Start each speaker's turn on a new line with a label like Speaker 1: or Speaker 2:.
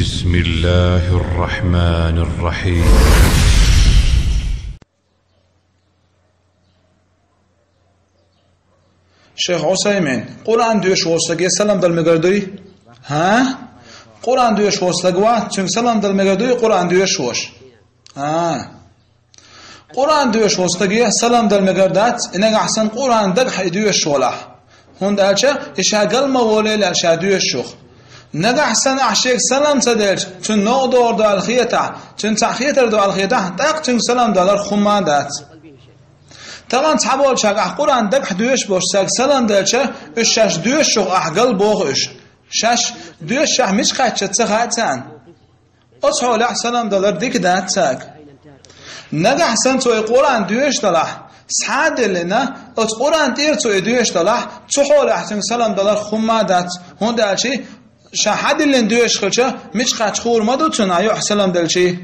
Speaker 1: بسم الله الرحمن الرحيم.
Speaker 2: شيخ عثيمين قرآن دوش وصلگی سلام دل مگردوی ها قرآن دوش وصلگوا چون سلام دل مگردوی قرآن دوش وش ها قرآن دوش وصلگی سلام دل مگردات اینه احسن قرآن دق حیدوش ولا هند آچه اشاقل موله لشادوش شخ نگه احسن احشیک سلام صدرج چون نو دور دو الخیته چون تأخیت دو الخیته دق چون سلام دلار خمادات طبعا تحول شاق قرآن دق دوش باش سلام دلچه اشش دوش شخ احقل بوغش شش دوش شه مش قاچه تخاتن اصحول سلام دلار دیک دات ساق نگه احسن توی قرآن دوش دلار سعد لنا ات قرآن دیر توی دوش دلار تحول احسن سلام دلار خمادات هون دلچه شهادی لندوش خلچه مش قاچ خور ما دو تون ایو سلام دلچه